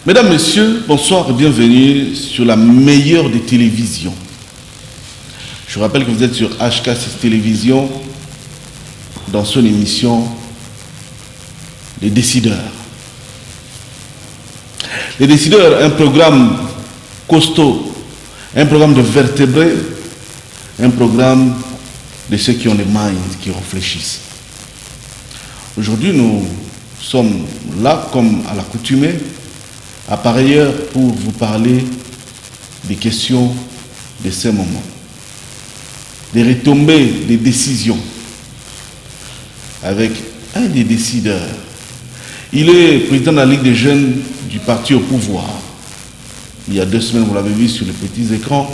Mesdames, Messieurs, bonsoir et bienvenue sur la meilleure des télévisions. Je rappelle que vous êtes sur HK6 Télévision dans son émission Les Décideurs. Les Décideurs, un programme costaud, un programme de vertébrés, un programme de ceux qui ont les minds, qui réfléchissent. Aujourd'hui, nous sommes là, comme à l'accoutumée, à par ailleurs pour vous parler des questions de ces moments, des retombées, des décisions, avec un des décideurs. Il est président de la Ligue des jeunes du parti au pouvoir. Il y a 2 semaines, vous l'avez vu sur les petits écrans,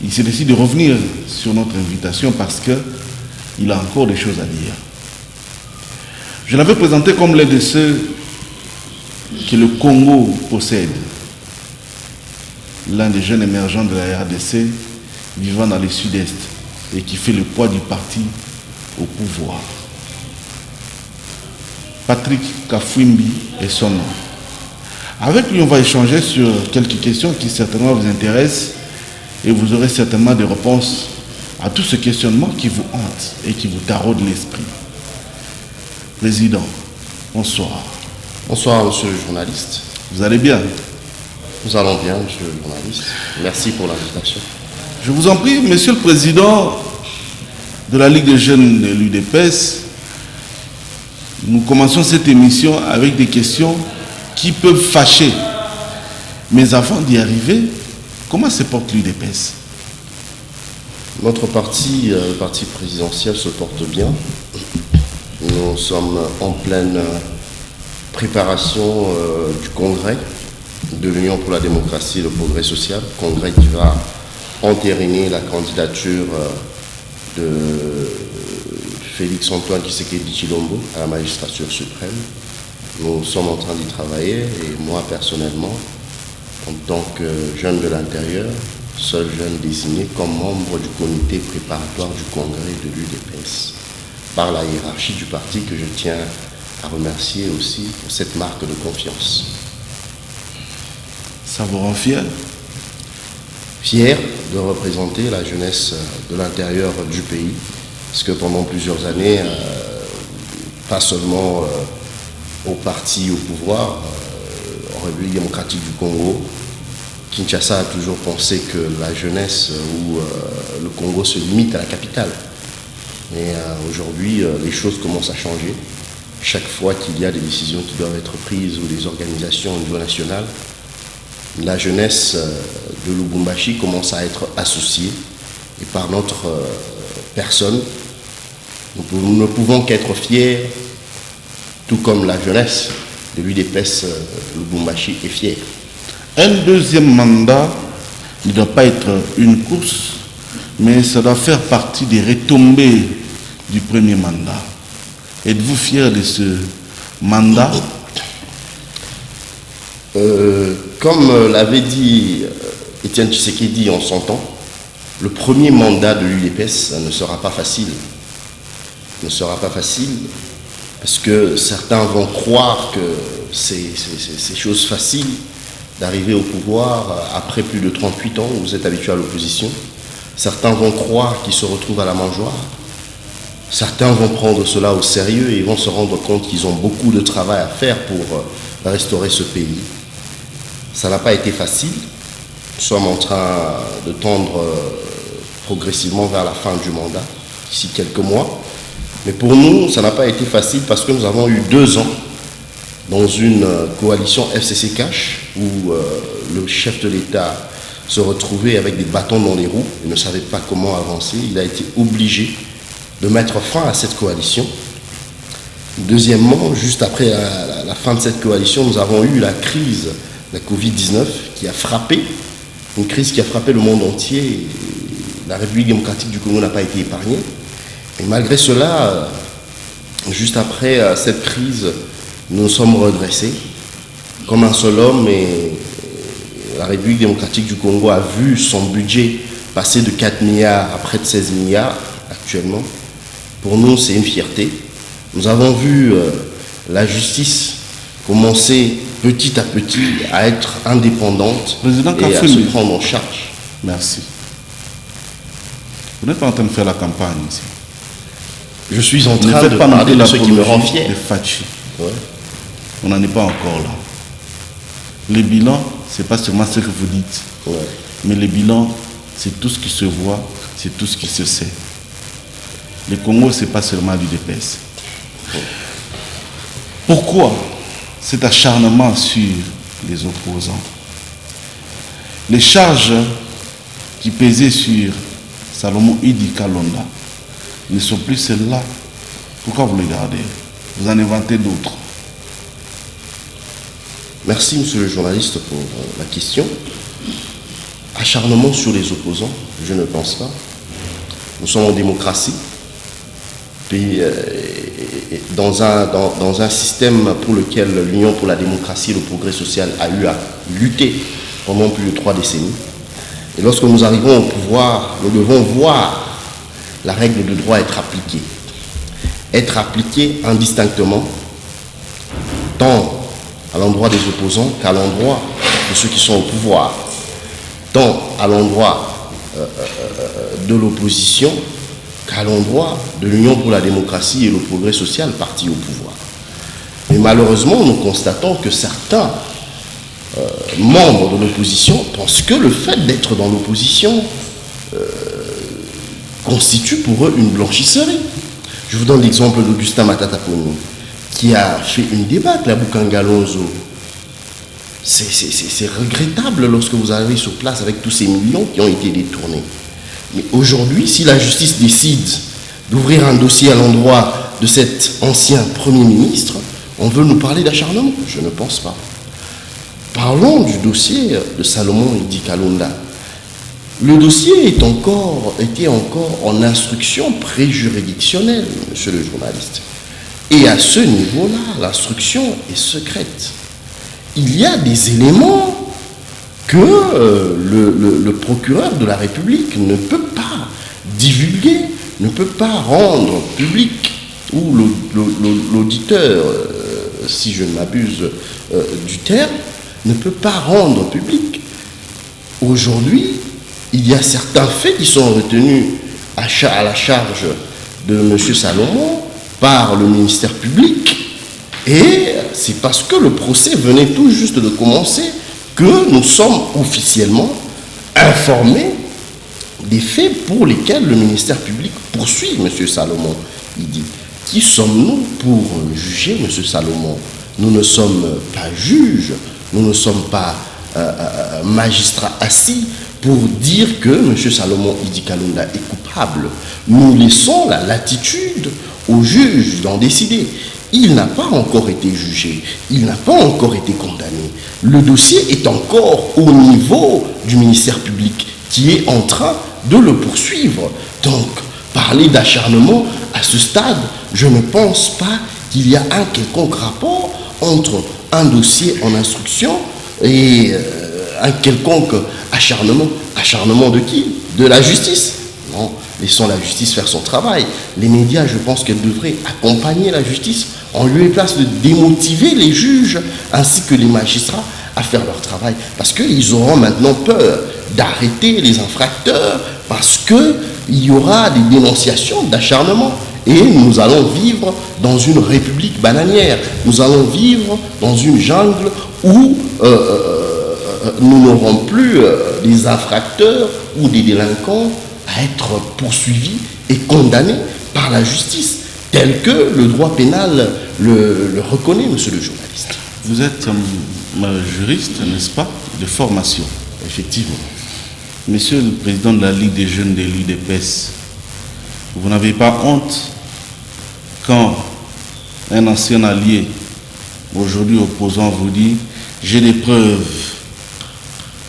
il s'est décidé de revenir sur notre invitation parce qu'il a encore des choses à dire. Je l'avais présenté comme l'un de ceux que le Congo possède, l'un des jeunes émergents de la RDC vivant dans le sud-est et qui fait le poids du parti au pouvoir. Patrick Kafwimbi est son nom. Avec lui, on va échanger sur quelques questions qui certainement vous intéressent et vous aurez certainement des réponses à tous ces questionnements qui vous hantent et qui vous taraudent l'esprit. Président, bonsoir. Bonsoir, monsieur le journaliste. Vous allez bien? Nous allons bien, monsieur le journaliste. Merci pour l'invitation. Je vous en prie, monsieur le président de la Ligue des jeunes de l'UDPS, nous commençons cette émission avec des questions qui peuvent fâcher. Mais avant d'y arriver, comment se porte l'UDPS? Notre parti, le parti présidentiel, se porte bien. Nous sommes en pleine préparation du congrès de l'Union pour la démocratie et le progrès social, congrès qui va entériner la candidature de Félix Antoine Tshisekedi Tshilombo à la magistrature suprême. Nous sommes en train d'y travailler et moi personnellement, en tant que jeune de l'intérieur, seul jeune désigné comme membre du comité préparatoire du congrès de l'UDPS, par la hiérarchie du parti que je tiens à remercier aussi pour cette marque de confiance. Ça vous rend fier? Fier de représenter la jeunesse de l'intérieur du pays, parce que pendant plusieurs années, pas seulement au parti au pouvoir, en République démocratique du Congo, Kinshasa a toujours pensé que la jeunesse ou le Congo se limite à la capitale. Mais aujourd'hui, les choses commencent à changer. Chaque fois qu'il y a des décisions qui doivent être prises ou des organisations au niveau national, la jeunesse de Lubumbashi commence à être associée. Et par notre personne, nous ne pouvons qu'être fiers, tout comme la jeunesse de l'UDPS Lubumbashi est fière. Un deuxième mandat ne doit pas être une course, mais ça doit faire partie des retombées du premier mandat. Êtes-vous fier de ce mandat? Comme l'avait dit Étienne Tshisekedi en son temps, le premier mandat de l'UDPS ne sera pas facile. Ne sera pas facile parce que certains vont croire que c'est chose facile d'arriver au pouvoir après plus de 38 ans où vous êtes habitué à l'opposition. Certains vont croire qu'ils se retrouvent à la mangeoire. Certains vont prendre cela au sérieux et vont se rendre compte qu'ils ont beaucoup de travail à faire pour restaurer ce pays. Ça n'a pas été facile. Nous sommes en train de tendre progressivement vers la fin du mandat, d'ici quelques mois. Mais pour nous, ça n'a pas été facile parce que nous avons eu 2 ans dans une coalition FCC Cash où le chef de l'État se retrouvait avec des bâtons dans les roues et ne savait pas comment avancer. Il a été obligé de mettre fin à cette coalition. Deuxièmement, juste après la fin de cette coalition, nous avons eu la crise de la Covid-19 qui a frappé, une crise qui a frappé le monde entier. Et la République démocratique du Congo n'a pas été épargnée. Et malgré cela, juste après cette crise, nous nous sommes redressés comme un seul homme et la République démocratique du Congo a vu son budget passer de 4 milliards à près de 16 milliards actuellement. Pour nous, c'est une fierté. Nous avons vu la justice commencer petit à petit à être indépendante Président et à Kafouine. se prendre en charge. Merci. Vous n'êtes pas en train de faire la campagne ici. Je suis en Ne train faites de pas parler monter de ce qui me rend l'apologie fier. de Fachi. Ouais. On n'en est pas encore là. Les bilans, ce n'est pas seulement ce que vous dites. Ouais. Mais les bilans, c'est tout ce qui se voit, c'est tout ce qui se sait. Le Congo, ce n'est pas seulement l'UDPS. Pourquoi cet acharnement sur les opposants? Les charges qui pesaient sur Salomon Idi Kalonda ne sont plus celles-là. Pourquoi vous les gardez? Vous en inventez d'autres. Merci, monsieur le journaliste, pour la question. Acharnement sur les opposants, je ne pense pas. Nous sommes en démocratie. Puis, dans un système pour lequel l'Union pour la démocratie et le progrès social a eu à lutter pendant plus de 3 décennies. Et lorsque nous arrivons au pouvoir, nous devons voir la règle de droit être appliquée. Être appliquée indistinctement, tant à l'endroit des opposants qu'à l'endroit de ceux qui sont au pouvoir, tant à l'endroit de l'opposition qu'à l'endroit de l'Union pour la démocratie et le progrès social parti au pouvoir. Mais malheureusement, nous constatons que certains membres de l'opposition pensent que le fait d'être dans l'opposition constitue pour eux une blanchisserie. Je vous donne l'exemple d'Augustin Matata Ponyo, qui a fait une débâcle à Bukangalonzo. C'est regrettable lorsque vous arrivez sur place avec tous ces millions qui ont été détournés. Mais aujourd'hui, si la justice décide d'ouvrir un dossier à l'endroit de cet ancien Premier ministre, on veut nous parler d'acharnement? Je ne pense pas. Parlons du dossier de Salomon Idi Kalonda. Le dossier était encore en instruction préjuridictionnelle, monsieur le journaliste. Et à ce niveau-là, l'instruction est secrète. Il y a des éléments que le procureur de la République ne peut pas divulguer, ne peut pas rendre public, ou l'auditeur, si je ne m'abuse du terme, ne peut pas rendre public. Aujourd'hui, il y a certains faits qui sont retenus à la charge de M. Salomon par le ministère public, et c'est parce que le procès venait tout juste de commencer que nous sommes officiellement informés des faits pour lesquels le ministère public poursuit M. Salomon. Il dit, qui sommes-nous pour juger M. Salomon? Nous ne sommes pas juges, nous ne sommes pas magistrats assis pour dire que M. Salomon Idi Kalonda est coupable. Nous laissons la latitude aux juges d'en décider. Il n'a pas encore été jugé, il n'a pas encore été condamné. Le dossier est encore au niveau du ministère public qui est en train de le poursuivre. Donc, parler d'acharnement à ce stade, je ne pense pas qu'il y a un quelconque rapport entre un dossier en instruction et un quelconque acharnement. Acharnement de qui? De la justice? Non, laissons la justice faire son travail. Les médias, je pense qu'elles devraient accompagner la justice en lieu et place de démotiver les juges ainsi que les magistrats à faire leur travail. Parce qu'ils auront maintenant peur d'arrêter les infracteurs parce qu'il y aura des dénonciations d'acharnement. Et nous allons vivre dans une république bananière. Nous allons vivre dans une jungle où nous n'aurons plus des infracteurs ou des délinquants à être poursuivis et condamnés par la justice, tel que le droit pénal le reconnaît, monsieur le journaliste. Vous êtes juriste, n'est-ce pas, de formation? Effectivement. Monsieur le président de la Ligue des jeunes de l'UDPS, vous n'avez pas honte quand un ancien allié, aujourd'hui opposant, vous dit « j'ai des preuves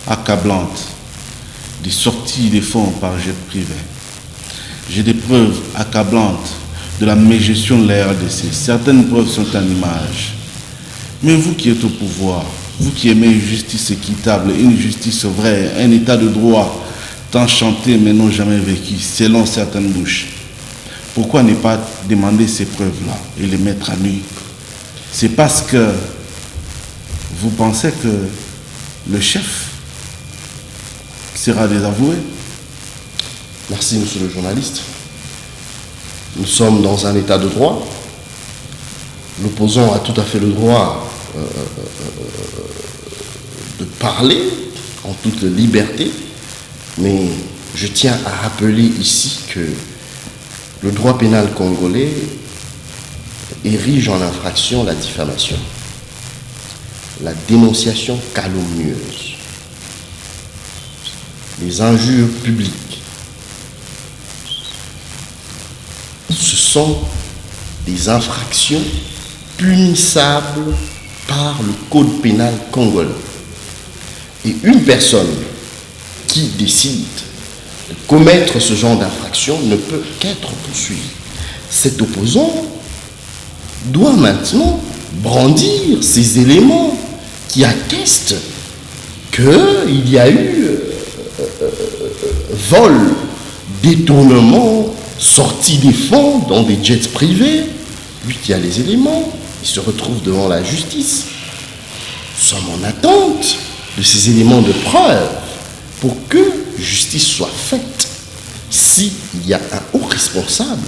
accablantes des sorties des fonds par jet privé. J'ai des preuves accablantes de la mégestion de la RDC. Certaines preuves sont en image. Mais vous qui êtes au pouvoir, vous qui aimez une justice équitable, une justice vraie, un état de droit, tant chanté mais non jamais vécu, selon certaines bouches, pourquoi ne pas demander ces preuves-là et les mettre à nu? C'est parce que vous pensez que le chef sera désavoué? Merci, monsieur le journaliste. Nous sommes dans un état de droit. L'opposant a tout à fait le droit de parler en toute liberté, mais je tiens à rappeler ici que le droit pénal congolais érige en infraction la diffamation, la dénonciation calomnieuse, les injures publiques. Ce sont des infractions punissables par le code pénal congolais. Et une personne qui décide de commettre ce genre d'infraction ne peut qu'être poursuivie. Cet opposant doit maintenant brandir ces éléments qui attestent qu'il y a eu vol, détournement, sortie des fonds dans des jets privés. Lui qui a les éléments, il se retrouve devant la justice. Nous sommes en attente de ces éléments de preuve pour que justice soit faite. S'il y a un haut responsable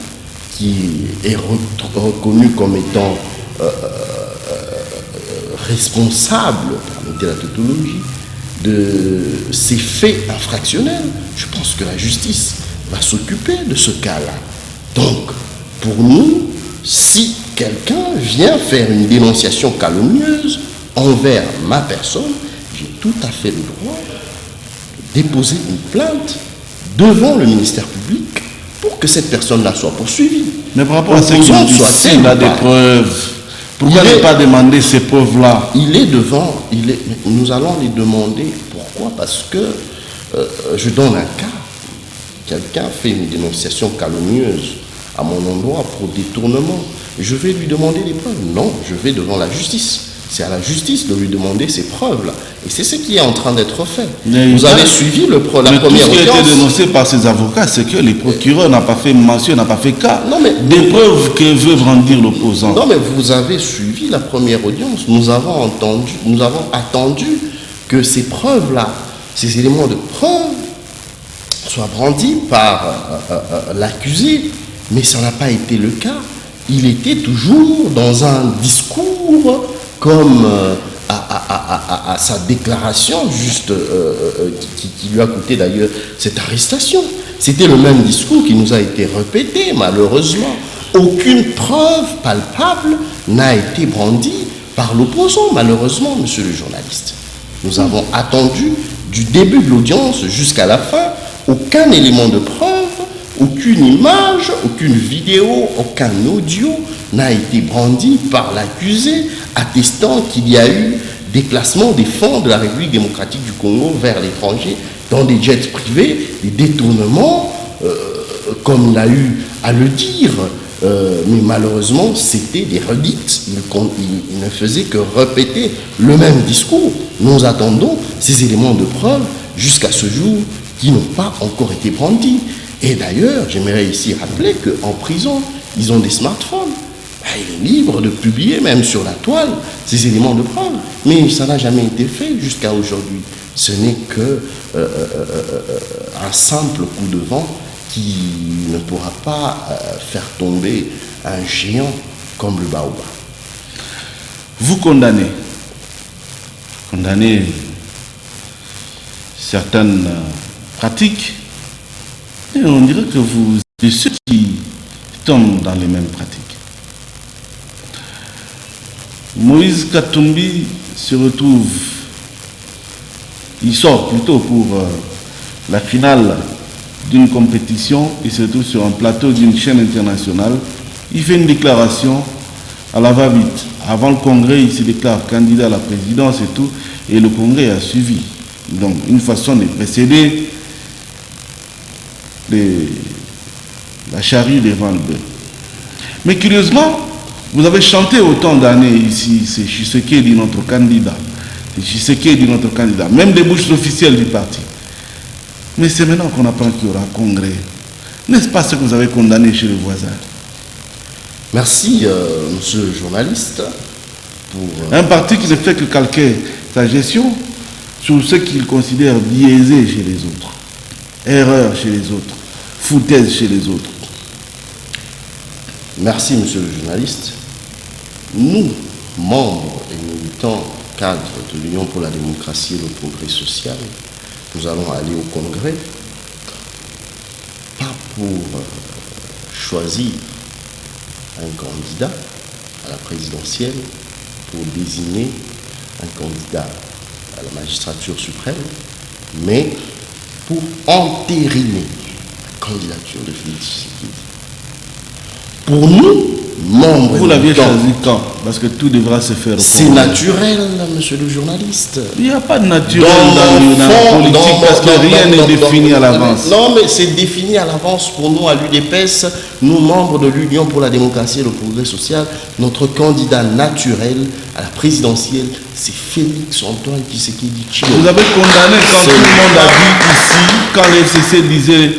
qui est reconnu comme étant responsable, permettez la tautologie, de ces faits infractionnels, je pense que la justice va s'occuper de ce cas-là. Donc, pour nous, si quelqu'un vient faire une dénonciation calomnieuse envers ma personne, j'ai tout à fait le droit de déposer une plainte devant le ministère public pour que cette personne-là soit poursuivie. Mais par rapport à ce qu'il a des preuves, pourquoi ne pas demander ces preuves-là? Nous allons les demander. Pourquoi? Parce que je donne un cas. Quelqu'un fait une dénonciation calomnieuse à mon endroit pour détournement. Je vais lui demander les preuves. Non, je vais devant la justice. C'est à la justice de lui demander ces preuves-là. Et c'est ce qui est en train d'être fait. Vous avez suivi la première audience. Ce qui a été dénoncé par ses avocats, c'est que les procureurs n'ont pas fait mention, n'ont pas fait cas des preuves que veut brandir l'opposant. Non, mais vous avez suivi la première audience. Nous avons attendu que ces preuves-là, ces éléments de preuve, soient brandis par l'accusé. Mais ça n'a pas été le cas. Il était toujours dans un discours comme à sa déclaration, juste qui lui a coûté d'ailleurs cette arrestation. C'était le même discours qui nous a été répété, malheureusement. Aucune preuve palpable n'a été brandie par l'opposant, malheureusement, monsieur le journaliste. Nous avons attendu du début de l'audience jusqu'à la fin, aucun élément de preuve, aucune image, aucune vidéo, aucun audio n'a été brandi par l'accusé attestant qu'il y a eu déplacement des fonds de la République démocratique du Congo vers l'étranger dans des jets privés, des détournements, comme il a eu à le dire. Mais malheureusement, c'était des redites. Il ne faisait que répéter le même discours. Nous attendons ces éléments de preuve jusqu'à ce jour qui n'ont pas encore été brandis. Et d'ailleurs, j'aimerais ici rappeler qu'en prison, ils ont des smartphones. Il est libre de publier, même sur la toile, ces éléments de preuve. Mais ça n'a jamais été fait jusqu'à aujourd'hui. Ce n'est que un simple coup de vent qui ne pourra pas faire tomber un géant comme le baobab. Vous condamnez certaines pratiques, et on dirait que vous êtes ceux qui tombent dans les mêmes pratiques. Moïse Katumbi se retrouve, il sort plutôt pour la finale d'une compétition, il se retrouve sur un plateau d'une chaîne internationale, il fait une déclaration à la va-vite. Avant le congrès, il se déclare candidat à la présidence et tout, et le congrès a suivi. Donc, une façon de précéder la charrue devant le bœuf. Mais curieusement, vous avez chanté autant d'années ici, c'est Tshisekedi notre candidat. C'est Tshisekedi notre candidat, même des bouches officielles du parti. Mais c'est maintenant qu'on apprend qu'il y aura un congrès. N'est-ce pas ce que vous avez condamné chez le voisin? Merci, monsieur le journaliste. Un parti qui ne fait que calquer sa gestion sur ce qu'il considère biaisé chez les autres, erreur chez les autres, foutaise chez les autres. Merci, monsieur le journaliste. Nous, membres et militants cadres de l'Union pour la démocratie et le progrès social, nous allons aller au Congrès, pas pour choisir un candidat à la présidentielle, pour désigner un candidat à la magistrature suprême, mais pour entériner la candidature de Félix Tshisekedi. Pour nous, membres... Vous l'aviez choisi quand? Parce que tout devra se faire. C'est naturel, monsieur le journaliste. Il n'y a pas de naturel dans la politique parce que rien n'est défini à l'avance. Non, mais c'est défini à l'avance pour nous à l'UDPS, nous membres de l'Union pour la démocratie et le progrès social. Notre candidat naturel à la présidentielle, c'est Félix Antoine Tshisekedi Tshilombo. Vous avez condamné quand tout le monde a dit ici, quand les FCC disait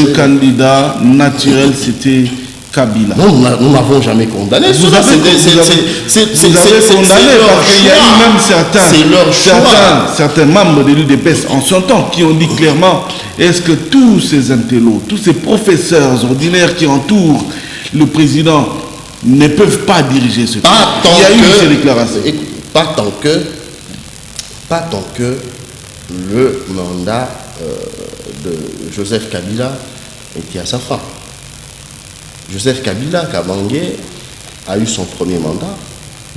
le candidat naturel, c'était Kabila. Non, nous n'avons jamais condamné. Vous avez condamné parce qu'il y a eu même certains membres de l'UDPS en son temps qui ont dit clairement, est-ce que tous ces intellos, tous ces professeurs ordinaires qui entourent le président ne peuvent pas diriger ce pays? Il y a eu ces déclarations. Pas tant que le mandat de Joseph Kabila était à sa fin. Joseph Kabila Kabange a eu son premier mandat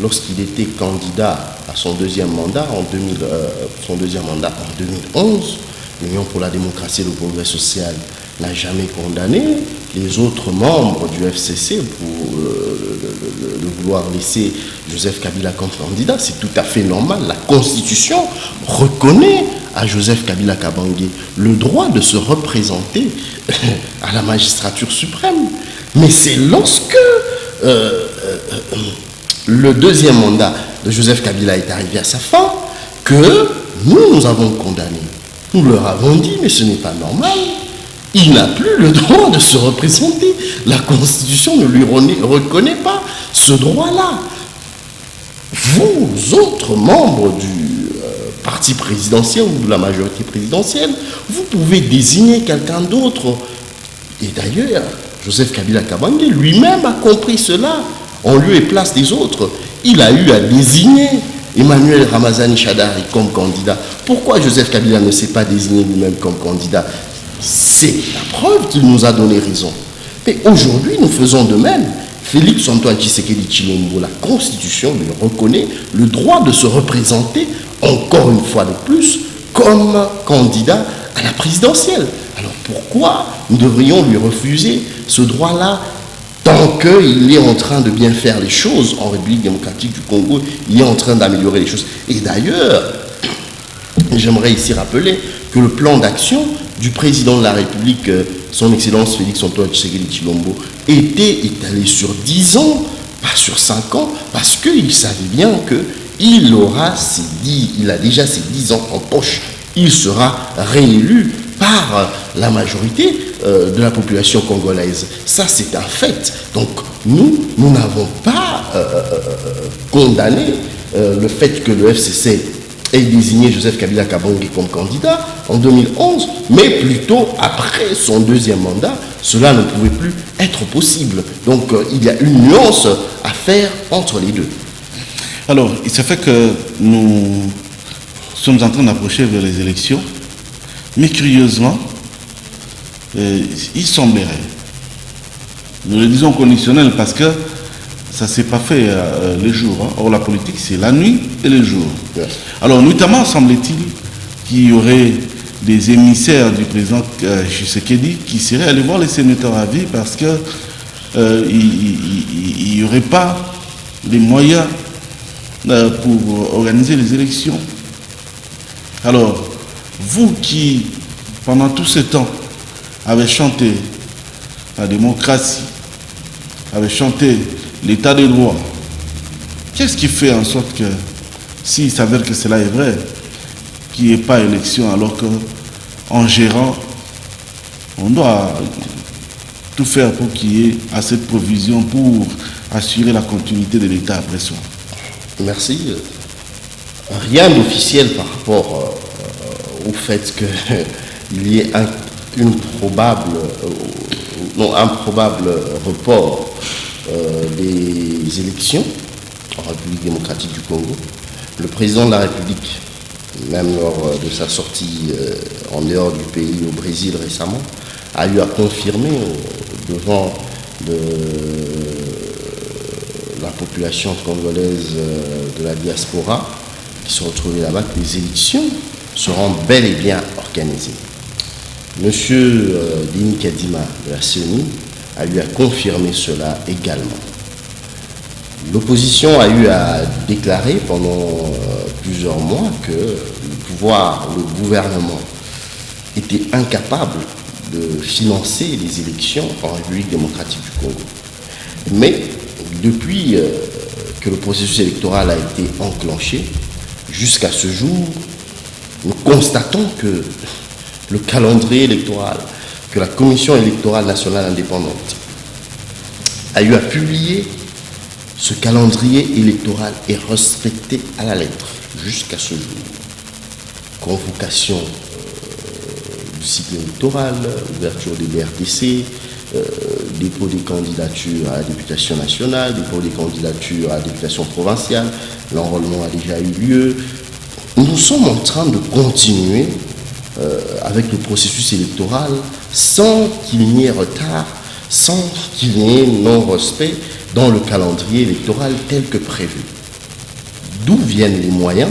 lorsqu'il était candidat à son deuxième mandat en 2011. L'Union pour la démocratie et le progrès social n'a jamais condamné les autres membres du FCC pour de vouloir laisser Joseph Kabila comme candidat. C'est tout à fait normal. La Constitution reconnaît à Joseph Kabila Kabange le droit de se représenter à la magistrature suprême. Mais c'est lorsque le deuxième mandat de Joseph Kabila est arrivé à sa fin que nous avons condamné. Nous leur avons dit, mais ce n'est pas normal. Il n'a plus le droit de se représenter. La Constitution ne lui reconnaît pas ce droit-là. Vous, autres membres du parti présidentiel ou de la majorité présidentielle, vous pouvez désigner quelqu'un d'autre. Et d'ailleurs, Joseph Kabila Kabange lui-même a compris cela en lieu et place des autres. Il a eu à désigner Emmanuel Ramazani Shadari comme candidat. Pourquoi Joseph Kabila ne s'est pas désigné lui-même comme candidat? C'est la preuve qu'il nous a donné raison. Mais aujourd'hui, nous faisons de même. Félix Antoine Tshisekedi Tshilombo, la Constitution lui reconnaît le droit de se représenter, encore une fois de plus, comme candidat à la présidentielle. Alors pourquoi nous devrions lui refuser ce droit-là tant qu'il est en train de bien faire les choses en République démocratique du Congo, il est en train d'améliorer les choses. Et d'ailleurs, j'aimerais ici rappeler que le plan d'action du président de la République, son Excellence Félix Antoine Tshisekedi Tshilombo, était étalé sur 10 ans, pas sur 5 ans, parce qu'il savait bien qu'il a déjà ses 10 ans en poche. Il sera réélu par la majorité de la population congolaise. Ça, c'est un fait. Donc, nous n'avons pas condamné le fait que le FCC ait désigné Joseph Kabila Kabange comme candidat en 2011, mais plutôt après son deuxième mandat, cela ne pouvait plus être possible. Donc, il y a une nuance à faire entre les deux. Alors, il se fait que nous sommes en train d'approcher vers les élections, mais curieusement, il semblerait, nous le disons conditionnel parce que ça ne s'est pas fait le jour. Or, la politique, c'est la nuit et le jour. Yes. Alors, notamment, semble-t-il qu'il y aurait des émissaires du président Tshisekedi qui seraient allés voir les sénateurs à vie parce qu'il n'y aurait pas les moyens pour organiser les élections. Alors, vous qui, pendant tout ce temps, avez chanté la démocratie, avez chanté l'état de droit, qu'est-ce qui fait en sorte que, s'il s'avère que cela est vrai, qu'il n'y ait pas élection alors qu'en gérant, on doit tout faire pour qu'il y ait assez de provisions pour assurer la continuité de l'État après soi? Merci. Rien d'officiel par rapport au fait qu'il y ait un probable report des élections en République démocratique du Congo. Le président de la République, même lors de sa sortie en dehors du pays au Brésil récemment, a eu à confirmer devant la population congolaise de la diaspora qui se retrouvait là-bas que les élections seront bel et bien organisées. Monsieur Denis Kadima de la CENI a eu à confirmer cela également. L'opposition a eu à déclarer pendant plusieurs mois que le gouvernement était incapable de financer les élections en République démocratique du Congo. Mais depuis que le processus électoral a été enclenché, jusqu'à ce jour, nous constatons que le calendrier électoral, que la Commission électorale nationale indépendante a eu à publier, ce calendrier électoral est respecté à la lettre jusqu'à ce jour. Convocation du cycle électoral, ouverture des BRTC, dépôt des candidatures à la députation nationale, dépôt des candidatures à la députation provinciale, l'enrôlement a déjà eu lieu. Nous sommes en train de continuer avec le processus électoral sans qu'il n'y ait retard, sans qu'il n'y ait non-respect dans le calendrier électoral tel que prévu. D'où viennent les moyens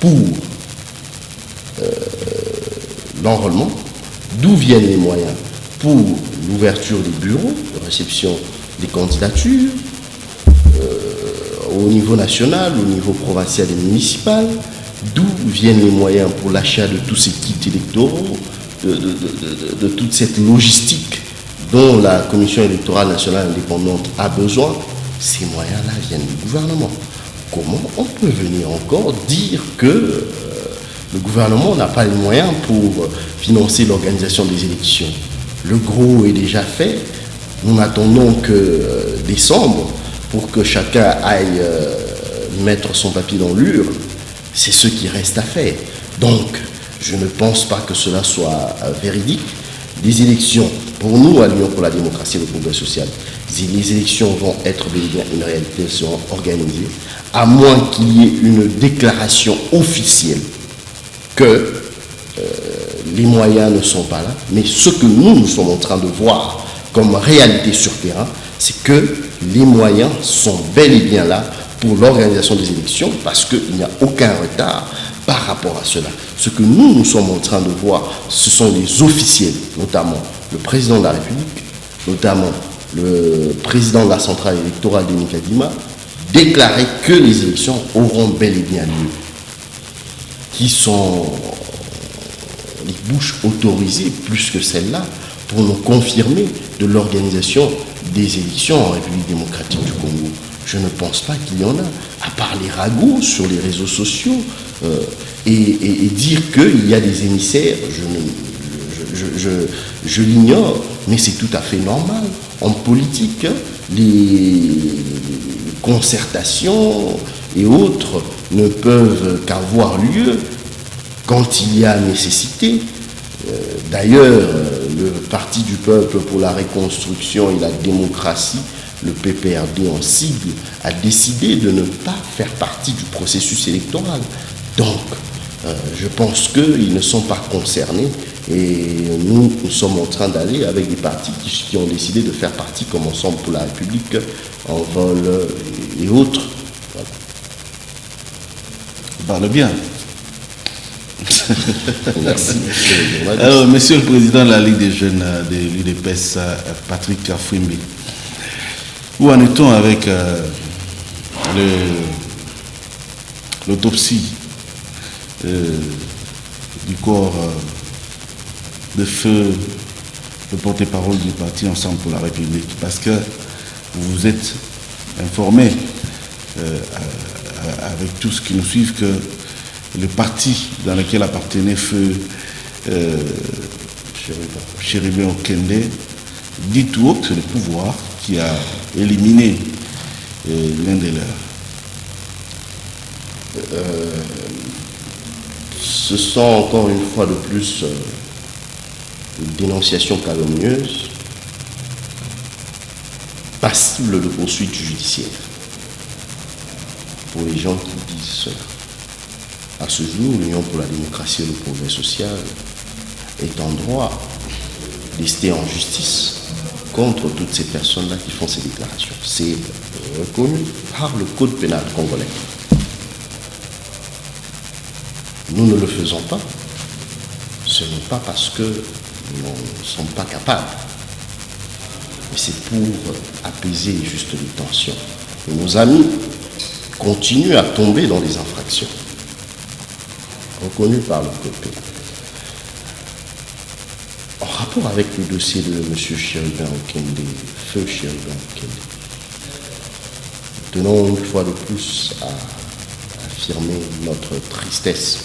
pour l'enrôlement? D'où viennent les moyens pour l'ouverture des bureaux de réception des candidatures au niveau national, au niveau provincial et municipal? D'où viennent les moyens pour l'achat de tous ces kits électoraux, de toute cette logistique dont la Commission électorale nationale indépendante a besoin? Ces moyens-là viennent du gouvernement. Comment on peut venir encore dire que le gouvernement n'a pas les moyens pour financer l'organisation des élections? Le gros est déjà fait. Nous n'attendons que décembre pour que chacun aille mettre son papier dans l'urne. C'est ce qui reste à faire. Donc, je ne pense pas que cela soit véridique. Les élections, pour nous, à l'Union pour la démocratie et le progrès social, les élections vont être bel et bien une réalité, elles seront organisées, à moins qu'il y ait une déclaration officielle que les moyens ne sont pas là. Mais ce que nous sommes en train de voir comme réalité sur terrain, c'est que les moyens sont bel et bien là pour l'organisation des élections, parce qu'il n'y a aucun retard par rapport à cela. Ce que nous sommes en train de voir, ce sont les officiels, notamment le président de la République, notamment le président de la centrale électorale Denis Kadima, déclarer que les élections auront bel et bien lieu. Qui sont les bouches autorisées, plus que celles-là, pour nous confirmer de l'organisation des élections en République démocratique du Congo? Je ne pense pas qu'il y en a, à part les ragots sur les réseaux sociaux et dire qu'il y a des émissaires, je l'ignore, mais c'est tout à fait normal. En politique, les concertations et autres ne peuvent qu'avoir lieu quand il y a nécessité. D'ailleurs, le Parti du Peuple pour la Reconstruction et la Démocratie, le PPRD en sigle, a décidé de ne pas faire partie du processus électoral. Donc, je pense qu'ils ne sont pas concernés et nous sommes en train d'aller avec des partis qui ont décidé de faire partie, comme Ensemble pour la République, Envol et autres. Voilà. Parle bien. Merci. Alors, Monsieur le Président de la Ligue des jeunes de l'UDPS, Patrick Kafwimbi, où en est-on avec l'autopsie du corps de feu, le porte-parole du parti Ensemble pour la République? Parce que vous vous êtes informé avec tous qui nous suivent que le parti dans lequel appartenait Feu Chérubin Okende dit tout haut que c'est le pouvoir qui a éliminé l'un des leurs. ce sont encore une fois de plus des dénonciations calomnieuses, passibles de poursuites judiciaires. Pour les gens qui disent cela. À ce jour, l'Union pour la démocratie et le progrès social est en droit d'ester en justice contre toutes ces personnes-là qui font ces déclarations. C'est reconnu par le Code pénal congolais. Nous ne le faisons pas. Ce n'est pas parce que nous ne sommes pas capables. Mais c'est pour apaiser juste les tensions. Et nos amis continuent à tomber dans des infractions reconnues par le Code pénal. En rapport avec le dossier de M. Chérubin Okende, feu Chérubin Okende, nous tenons une fois de plus à affirmer notre tristesse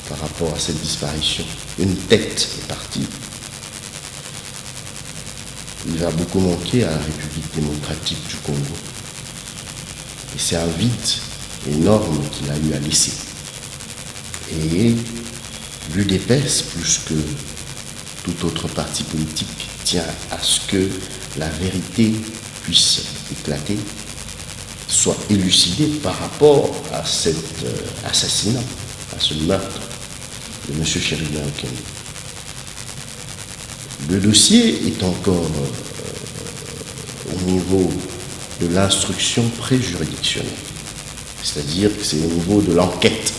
par rapport à cette disparition. Une tête est partie. Il va beaucoup manquer à la République démocratique du Congo. Et c'est un vide énorme qu'il a eu à laisser. Et l'UDPS, plus que tout autre parti politique, tient à ce que la vérité puisse éclater, soit élucidée par rapport à cet assassinat, à ce meurtre de M. Chérubin Okende. Le dossier est encore au niveau de l'instruction préjuridictionnelle, c'est-à-dire que c'est au niveau de l'enquête.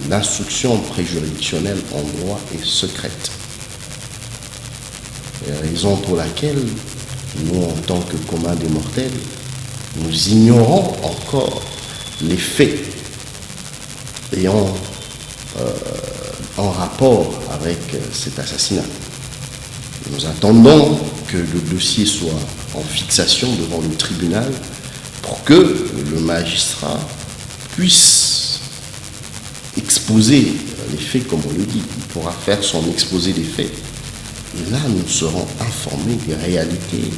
L'instruction préjuridictionnelle en droit est secrète. C'est la raison pour laquelle nous, en tant que commun des mortels, nous ignorons encore les faits ayant en rapport avec cet assassinat. Nous attendons que le dossier soit en fixation devant le tribunal pour que le magistrat puisse exposer les faits comme on le dit. Il pourra faire son exposé des faits. Et là, nous serons informés des réalités,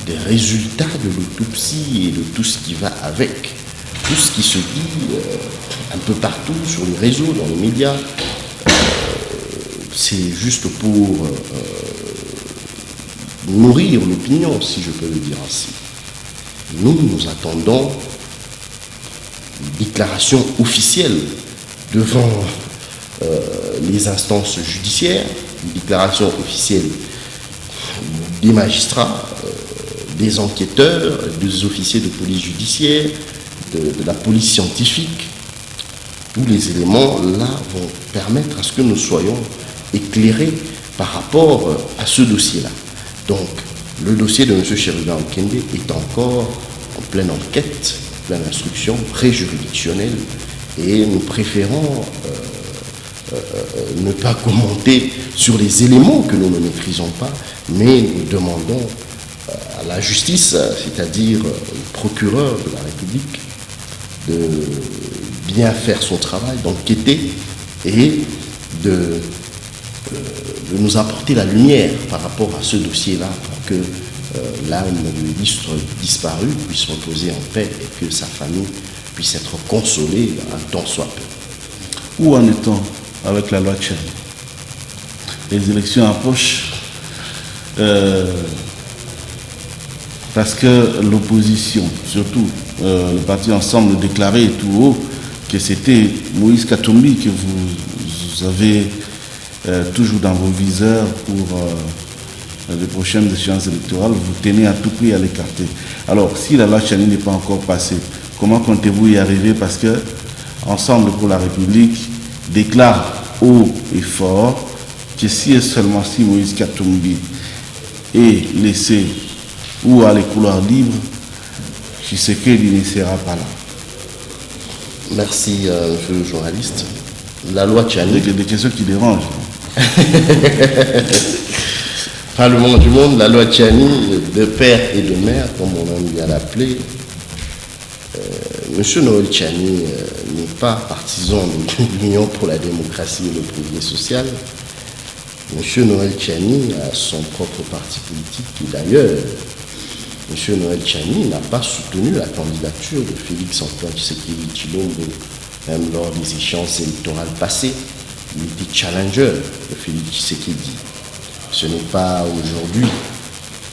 des résultats de l'autopsie et de tout ce qui va avec. Tout ce qui se dit un peu partout sur les réseaux, dans les médias, c'est juste pour nourrir l'opinion, si je peux le dire ainsi. Nous attendons une déclaration officielle devant les instances judiciaires, une déclaration officielle des magistrats, des enquêteurs, des officiers de police judiciaire, de la police scientifique. Tous les éléments là vont permettre à ce que nous soyons éclairés par rapport à ce dossier-là. Donc, le dossier de M. Chérubin Okende est encore en pleine enquête, en pleine instruction préjuridictionnelle, et nous préférons ne pas commenter sur les éléments que nous ne maîtrisons pas, mais nous demandons à la justice, c'est-à-dire le procureur de la République, de bien faire son travail, d'enquêter et de nous apporter la lumière par rapport à ce dossier-là pour que l'âme de l'illustre disparu puisse reposer en paix et que sa famille puisse être consolée un temps soit peu. Où en est-on avec la loi Tchèque? Les élections approchent parce que l'opposition, surtout le parti Ensemble, déclarait tout haut que c'était Moïse Katumbi que vous avez toujours dans vos viseurs pour les prochaines échéances électorales. Vous tenez à tout prix à l'écarter. Alors, si la loi Tchani n'est pas encore passée, comment comptez-vous y arriver? Parce que Ensemble pour la République déclare haut et fort que si et seulement si Moïse Katumbi est laissé ou à les couloirs libres, Tshisekedi ne sera pas là. Merci, monsieur le journaliste. La loi Tchani... Des questions qui dérangent. Parlement du monde, la loi Tchani, de père et de mère, comme on aime bien l'appeler, monsieur Noël Tchani n'est pas partisan de l'Union pour la démocratie et le progrès social. Monsieur Noël Tchani a son propre parti politique qui d'ailleurs M. Noël Tchani n'a pas soutenu la candidature de Félix Antoine Tshisekedi Tshilombo, même lors des échéances électorales passées. Il était challenger de Félix Tshisekedi. Ce n'est pas aujourd'hui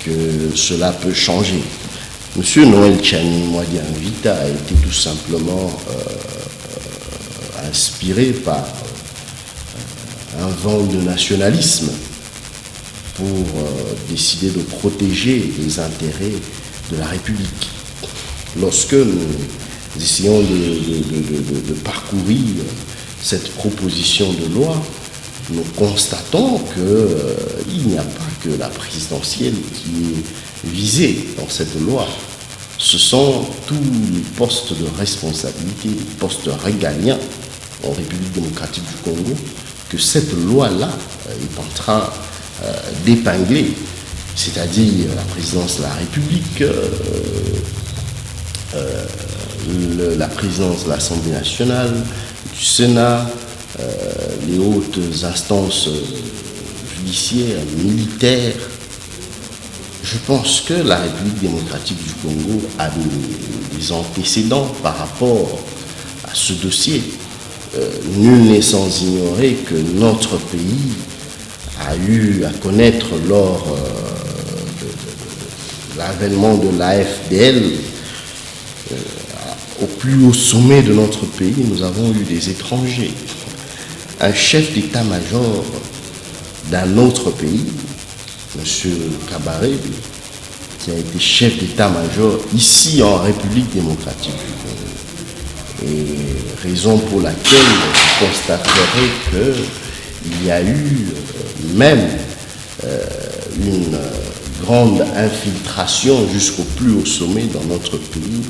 que cela peut changer. M. Noël Tchani Mwadi Anvita a été tout simplement inspiré par un vent de nationalisme pour décider de protéger les intérêts de la République. Lorsque nous essayons de parcourir cette proposition de loi, nous constatons qu'il n'y a pas que la présidentielle qui est visée dans cette loi. Ce sont tous les postes de responsabilité, les postes régaliens en République démocratique du Congo que cette loi-là est en train d'épingler, c'est-à-dire la présidence de la République, la présidence de l'Assemblée nationale, du Sénat, les hautes instances judiciaires, militaires. Je pense que la République démocratique du Congo a des antécédents par rapport à ce dossier. Nul n'est sans ignorer que notre pays a eu à connaître lors de l'avènement de l'AFDL, au plus haut sommet de notre pays, nous avons eu des étrangers. Un chef d'état-major d'un autre pays, M. Kabaré, qui a été chef d'état-major ici en République démocratique du Congo. Et raison pour laquelle vous constaterez qu'il y a eu même une grande infiltration jusqu'au plus haut sommet dans notre pays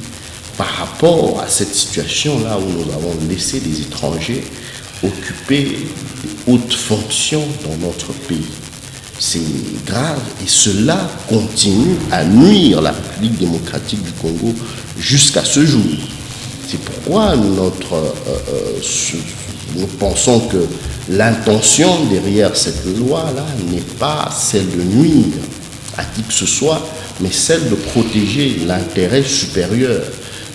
par rapport à cette situation-là où nous avons laissé des étrangers occuper des hautes fonctions dans notre pays. C'est grave et cela continue à nuire la République démocratique du Congo jusqu'à ce jour. C'est pourquoi nous pensons que l'intention derrière cette loi-là n'est pas celle de nuire à qui que ce soit, mais celle de protéger l'intérêt supérieur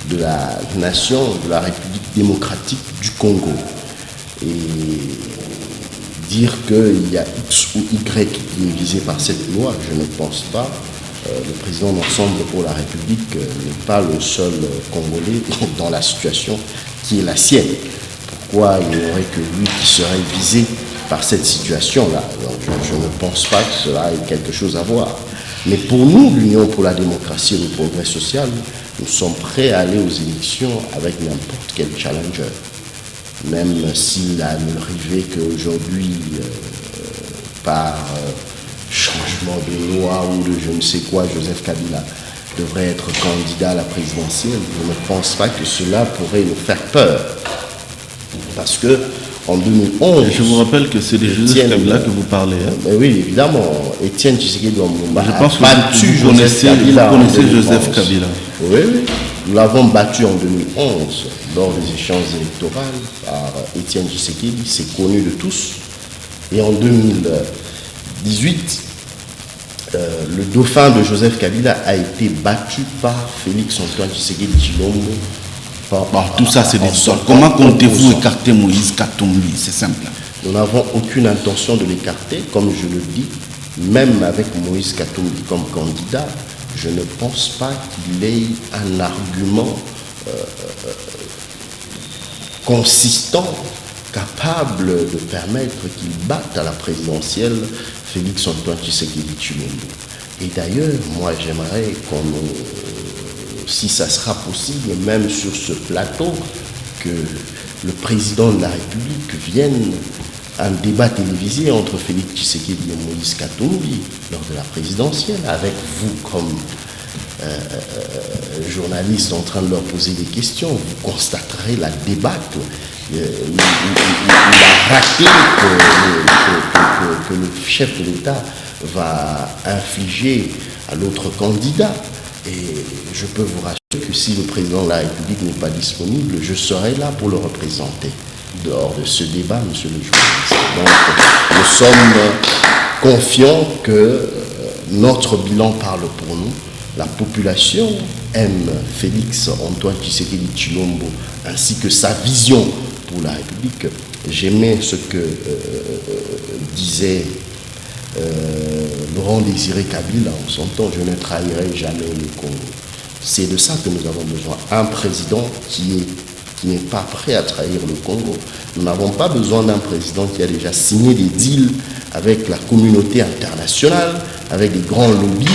de la nation, de la République démocratique du Congo. Et dire qu'il y a X ou Y qui est visé par cette loi, je ne pense pas. Le président d'Ensemble pour la République n'est pas le seul Congolais dans la situation qui est la sienne. Pourquoi il n'y aurait que lui qui serait visé par cette situation-là? Donc je ne pense pas que cela ait quelque chose à voir. Mais pour nous, l'Union pour la démocratie et le progrès social, nous sommes prêts à aller aux élections avec n'importe quel challenger. Même s'il a arrivé qu'aujourd'hui, par changement de loi ou de je ne sais quoi, Joseph Kabila devrait être candidat à la présidentielle, je ne pense pas que cela pourrait nous faire peur. Parce que en 2011... Je vous rappelle que c'est de Joseph Kabila que vous parlez. Hein? Ben oui, évidemment. Étienne Tshisekedi Lumumba a battu vous connaissez Joseph Kabila. Oui, oui. Nous l'avons battu en 2011 lors des échéances électorales par Étienne Tshisekedi, c'est connu de tous. Et en 2018, le dauphin de Joseph Kabila a été battu par Félix Antoine Tshisekedi Tshilombo. Tout ça, c'est des histoires. Comment comptez-vous écarter Moïse Katumbi? C'est simple. Nous n'avons aucune intention de l'écarter, comme je le dis, même avec Moïse Katumbi comme candidat. Je ne pense pas qu'il ait un argument consistant, capable de permettre qu'il batte à la présidentielle Félix Antoine Tshisekedi Tshilombo. Et d'ailleurs, moi j'aimerais qu'on, si ça sera possible, même sur ce plateau, que le président de la République vienne à un débat télévisé entre Félix Tshisekedi et Moïse Katumbi lors de la présidentielle, avec vous comme journaliste en train de leur poser des questions. Vous constaterez la débâcle, la raté que le chef de l'État va infliger à l'autre candidat. Et je peux vous rassurer que si le président de la République n'est pas disponible, je serai là pour le représenter lors de ce débat, monsieur le journaliste. Donc, nous sommes confiants que notre bilan parle pour nous. La population aime Félix Antoine Tshisekedi Tshilombo ainsi que sa vision pour la République. J'aimais ce que disait Laurent Désiré Kabila en son temps, je ne trahirai jamais le Congo. C'est de ça que nous avons besoin. Un président qui n'est pas prêt à trahir le Congo. Nous n'avons pas besoin d'un président qui a déjà signé des deals avec la communauté internationale, avec des grands lobbies,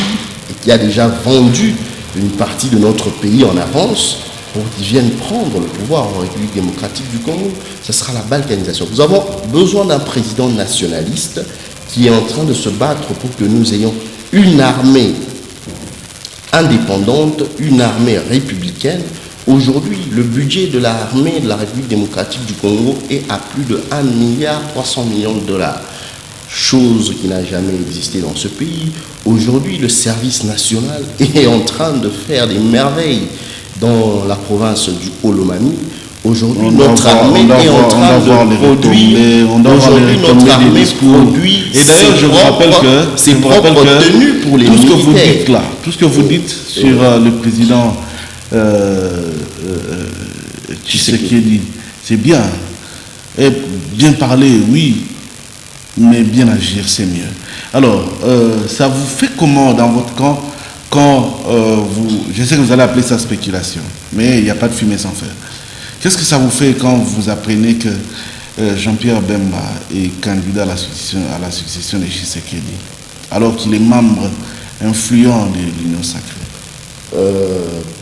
et qui a déjà vendu une partie de notre pays en avance pour qu'ils viennent prendre le pouvoir en République démocratique du Congo. Ce sera la balkanisation. Nous avons besoin d'un président nationaliste qui est en train de se battre pour que nous ayons une armée indépendante, une armée républicaine. Aujourd'hui, le budget de l'armée de la République démocratique du Congo est à plus de 1,3 milliard de dollars. Chose qui n'a jamais existé dans ce pays. Aujourd'hui, le service national est en train de faire des merveilles dans la province du Haut-Lomami. Aujourd'hui, notre armée est en train de produire. Aujourd'hui, notre armée produit. Et d'ailleurs, je vous rappelle que ses propres tenues pour les tout ce que militaires. vous dites là, tout ce que vous dites sur le président Tshisekedi, c'est bien. Et bien parler, oui, mais bien agir, c'est mieux. Alors, ça vous fait comment dans votre camp quand je sais que vous allez appeler ça spéculation, mais il n'y a pas de fumée sans feu. Qu'est-ce que ça vous fait quand vous apprenez que Jean-Pierre Bemba est candidat à la succession de Tshisekedi, alors qu'il est membre influent de l'Union sacrée?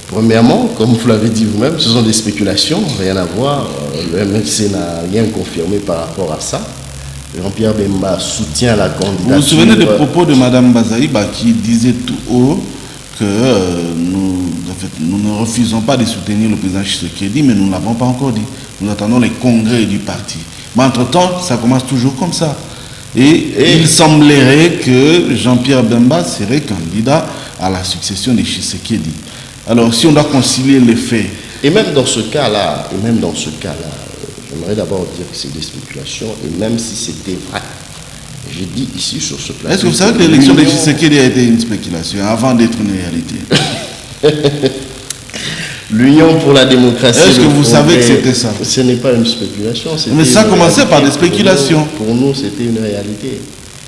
Premièrement, comme vous l'avez dit vous-même, ce sont des spéculations, rien à voir. Le MLC n'a rien confirmé par rapport à ça. Jean-Pierre Bemba soutient la candidature. Vous vous souvenez des propos de Mme Bazaïba qui disait tout haut que nous ne refusons pas de soutenir le président Tshisekedi, mais nous ne l'avons pas encore dit. Nous attendons les congrès du parti. Mais entre-temps, ça commence toujours comme ça. Et il semblerait que Jean-Pierre Bemba serait candidat à la succession de Tshisekedi. Alors, si on doit concilier les faits... Et même dans ce cas-là, j'aimerais d'abord dire que c'est des spéculations, et même si c'était vrai, j'ai dit ici sur ce plateau... Est-ce que vous savez que l'élection de Tshisekedi a été une spéculation avant d'être une réalité? L'Union pour la démocratie... Est-ce que vous savez que c'était ça? Ce n'est pas une spéculation. Mais ça commençait par des spéculations. Pour nous, c'était une réalité.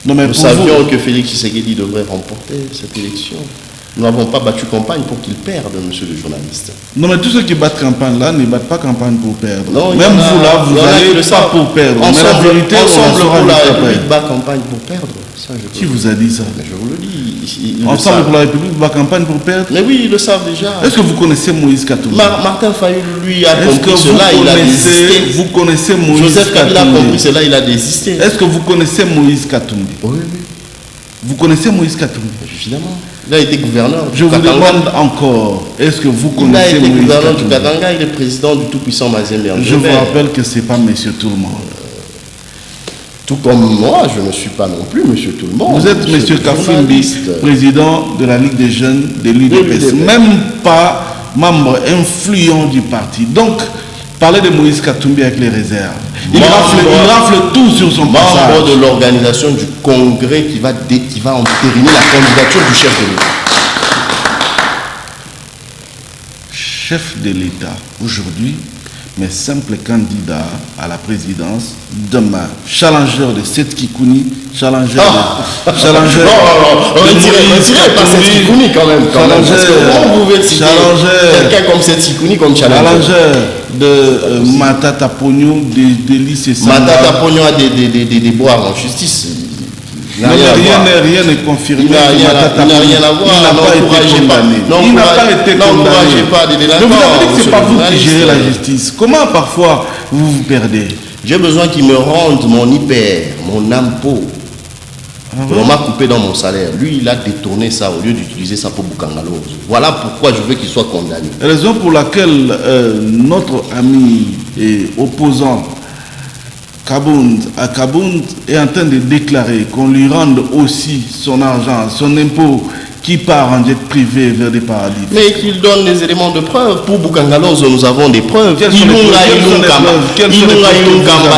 Non, mais nous savions que Félix Tshisekedi devrait remporter cette élection. Nous n'avons pas battu campagne pour qu'il perde, monsieur le journaliste. Non, mais tous ceux qui battent campagne là ne battent pas campagne pour perdre. Non, même vous là, vous n'allez pas pour perdre. Mais la vérité, ensemble pour la République bat campagne pour perdre. Ça, qui vous a dit ça? Mais je vous le dis. Ensemble pour la République bat campagne pour perdre. Mais oui, ils le savent déjà. Est-ce que vous connaissez Moïse Katumbi? Martin Fayulu, lui, a compris cela, il a désisté. Vous connaissez Moïse Katumbi? Joseph Kabila a compris cela, il a désisté. Est-ce que vous connaissez Moïse Katumbi? Oui. Vous connaissez Moïse Katumbi? Évidemment. Il a été gouverneur. Je vous demande encore, est-ce que vous connaissez Moïse Katumbi? Il a été gouverneur du Katanga, il est président du tout-puissant Mazembe. Je vous rappelle que ce n'est pas Monsieur Tout-le-Monde. Tout comme moi, je ne suis pas non plus Monsieur Tout-le-Monde. Vous êtes Monsieur Kafouimbi, président de la Ligue des jeunes de l'UDPS, même pas membre influent du parti. Donc, parlez de Moïse Katumbi avec les réserves. Il rafle tout sur son passage. Membre de l'organisation du congrès qui va entériner la candidature du chef de l'État. Chef de l'État, aujourd'hui, mais simple candidat à la présidence, demain, challenger de Seth Kikouni, challenger de retirez pas Seth Kikouni quand même. Parce que comment vous pouvez citer quelqu'un comme Seth Kikouni comme challenger de Matata Pogno, d'Elice et Samba. Matata Pogno a des déboires en justice. Rien n'est confirmé. Il n'a rien à voir. Il n'a pas été condamné. Il n'a pas été condamné. Mais vous avez dit que ce n'est pas vous qui gérez la justice. Comment parfois vous vous perdez? J'ai besoin qu'il me rende mon hyper, mon impôt. On m'a coupé dans mon salaire. Lui, il a détourné ça au lieu d'utiliser ça pour Bukangalozo. Voilà pourquoi je veux qu'il soit condamné. Raison pour laquelle notre ami et opposant Kabound est en train de déclarer qu'on lui rende aussi son argent, son impôt qui part en jet privé vers des paradis. Mais qu'il donne des éléments de preuve. Pour Bukangalozo, nous avons des preuves. Ilunga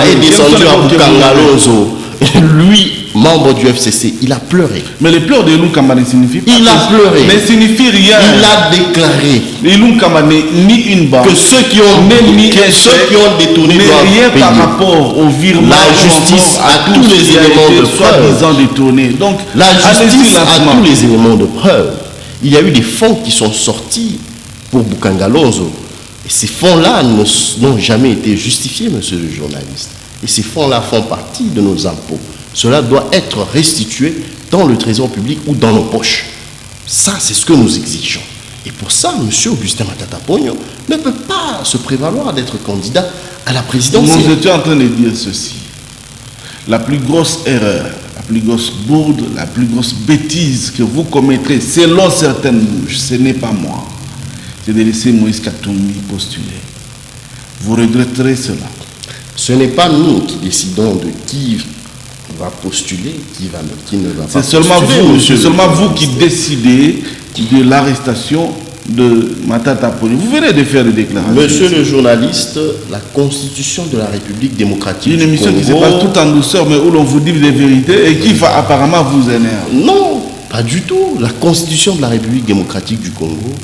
est descendu à Bukangalozo. Lui, membre du FCC, il a pleuré. Mais les pleurs de Ilunga Kamba ne signifient pas. Il a pleuré. Ne signifie rien. Il a déclaré Ilunga Kamba n'est ni une banque. que ceux qui ont détourné mais doivent rien payer. par rapport au virement. La justice a tous les éléments de preuve. Soi-disant détournés. Donc, La justice a lancement. tous les éléments de preuve. Il y a eu des fonds qui sont sortis pour Bukangalonzo. Et ces fonds-là n'ont jamais été justifiés, monsieur le journaliste. Et ces fonds-là font partie de nos impôts. Cela doit être restitué dans le trésor public ou dans nos poches. Ça, c'est ce que nous exigeons. Et pour ça, monsieur Augustin Matata Ponyo ne peut pas se prévaloir d'être candidat à la présidence. Nous étions en train de dire ceci. La plus grosse erreur, la plus grosse bourde, la plus grosse bêtise que vous commettrez, selon certaines bouches, ce n'est pas moi, c'est de laisser Moïse Katumbi postuler. Vous regretterez cela. Ce n'est pas nous qui décidons de qui va postuler, qui ne va pas C'est seulement postuler, vous, monsieur c'est le seulement vous journaliste. qui décidez de l'arrestation de Matata Ponyo. Vous venez de faire des déclarations. Monsieur le journaliste, la Constitution de la République démocratique Une du émission qui se Congo... passe tout en douceur, mais où l'on vous dit des vérités et qui va apparemment vous énerve. Non, pas du tout. La Constitution de la République démocratique du Congo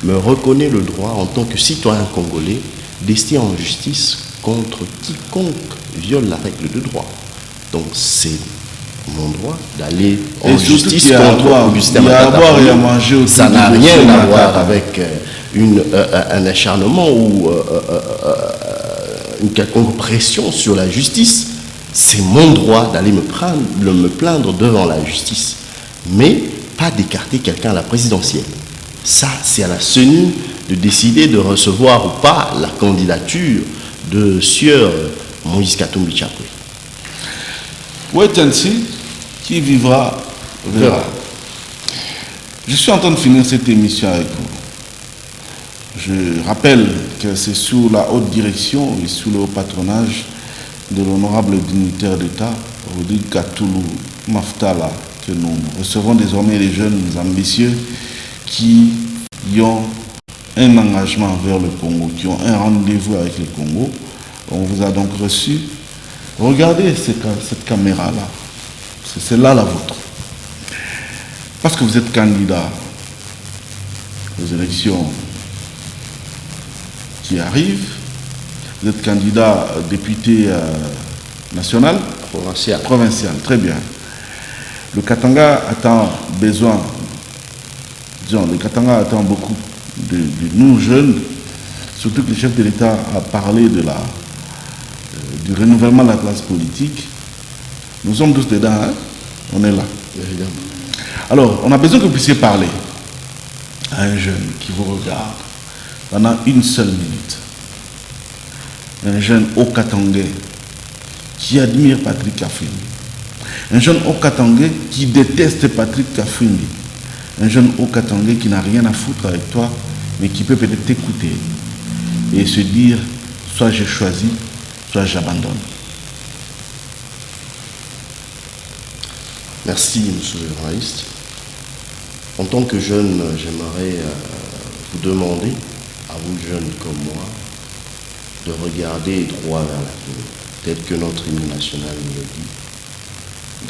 me reconnaît le droit en tant que citoyen congolais d'ester en justice contre quiconque viole la règle de droit. Donc c'est mon droit d'aller en Et surtout justice qu'il y a à contre boire, Augustin il y a à Matata boire et Ponyo. à manger autour Ça du n'a dossier rien à Matata. voir avec un acharnement ou une quelconque pression sur la justice. C'est mon droit d'aller me plaindre devant la justice. Mais pas d'écarter quelqu'un à la présidentielle. Ça, c'est à la CENI de décider de recevoir ou pas la candidature de sieur Moïse Katumbi Chapwe. Wait and see, qui vivra verra. Je suis en train de finir cette émission avec vous. Je rappelle que c'est sous la haute direction et sous le haut patronage de l'honorable dignitaire d'État, Rodrigue Katoulou Maftala, que nous recevons désormais les jeunes ambitieux qui ont un engagement vers le Congo, qui ont un rendez-vous avec le Congo. On vous a donc reçu. Regardez cette caméra-là. C'est là la vôtre. Parce que vous êtes candidat aux élections qui arrivent. Vous êtes candidat député national, provincial. Très bien. Le Katanga attend beaucoup de nous jeunes, surtout que le chef de l'État a parlé du renouvellement de la classe politique. Nous sommes tous dedans, hein? On est là. Évidemment. Alors, on a besoin que vous puissiez parler à un jeune qui vous regarde pendant une seule minute. Un jeune Haut-Katangais qui admire Patrick Kafwingi. Un jeune Haut-Katangais qui déteste Patrick Kafwingi. Un jeune Haut-Katangais qui n'a rien à foutre avec toi, mais qui peut peut-être t'écouter et se dire, soit j'ai choisi, soit j'abandonne. Merci, monsieur le journaliste. En tant que jeune, j'aimerais vous demander, à vous jeunes comme moi, de regarder droit vers l'avenir, tel que notre hymne national nous le dit.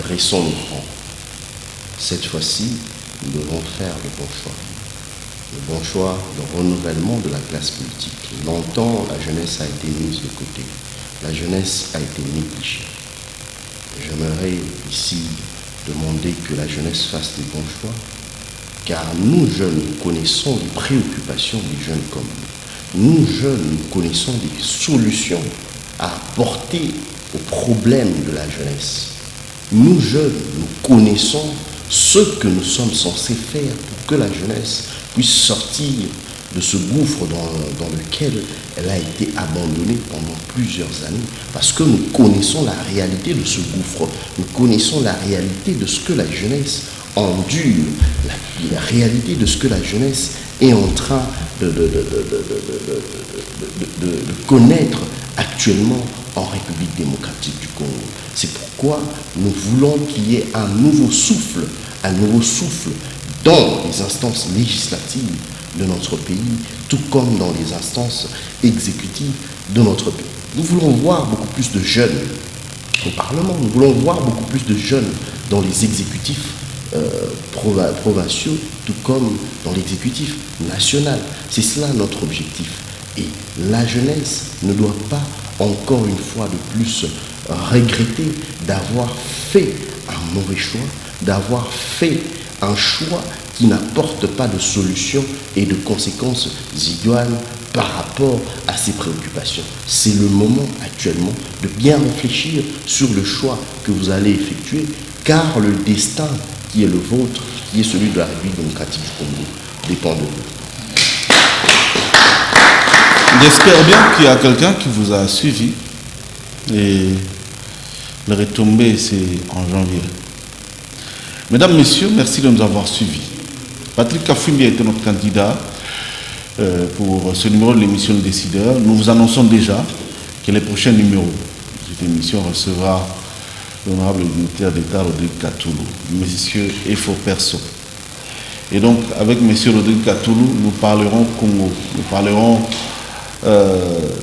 Dressons nos rangs. Cette fois-ci, nous devons faire le bon choix. Le bon choix de renouvellement de la classe politique. Longtemps, la jeunesse a été mise de côté. La jeunesse a été négligée. J'aimerais ici demander que la jeunesse fasse des bons choix, car nous jeunes, nous connaissons les préoccupations des jeunes comme nous. Nous jeunes, nous connaissons des solutions à apporter aux problèmes de la jeunesse. Nous jeunes, nous connaissons ce que nous sommes censés faire pour que la jeunesse puisse sortir de ce gouffre dans lequel elle a été abandonnée pendant plusieurs années. Parce que nous connaissons la réalité de ce gouffre. Nous connaissons la réalité de ce que la jeunesse endure, la réalité de ce que la jeunesse est en train de connaître actuellement en République démocratique du Congo. C'est pourquoi nous voulons qu'il y ait un nouveau souffle dans les instances législatives de notre pays, tout comme dans les instances exécutives de notre pays. Nous voulons voir beaucoup plus de jeunes au Parlement. Nous voulons voir beaucoup plus de jeunes dans les exécutifs provinciaux, tout comme dans l'exécutif national. C'est cela notre objectif. Et la jeunesse ne doit pas, encore une fois de plus, regretter d'avoir fait un mauvais choix, d'avoir fait un choix qui n'apporte pas de solution et de conséquences idoines par rapport à ses préoccupations. C'est le moment actuellement de bien réfléchir sur le choix que vous allez effectuer, car le destin qui est le vôtre, qui est celui de la République démocratique du Congo, dépend de vous. J'espère bien qu'il y a quelqu'un qui vous a suivi. Et le retombé, c'est en janvier. Mesdames, Messieurs, merci de nous avoir suivis. Patrick Kafwimbi a été notre candidat pour ce numéro de l'émission Le Décideur. Nous vous annonçons déjà que les prochains numéros de cette émission recevra l'honorable dignitaire d'État Rodrigue Katoulou, monsieur Efo Perso. Et donc, avec monsieur Rodrigue Katoulou, nous parlerons Congo, nous parlerons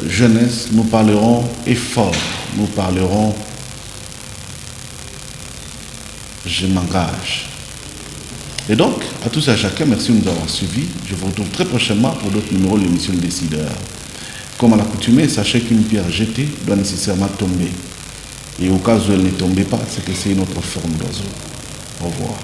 jeunesse, nous parlerons effort, nous parlerons je m'engage. Et donc, à tous et à chacun, merci de nous avoir suivis. Je vous retrouve très prochainement pour d'autres numéros de l'émission Le Décideur. Comme à l'accoutumée, sachez qu'une pierre jetée doit nécessairement tomber. Et au cas où elle ne tombait pas, c'est que c'est une autre forme d'oiseau. Au revoir.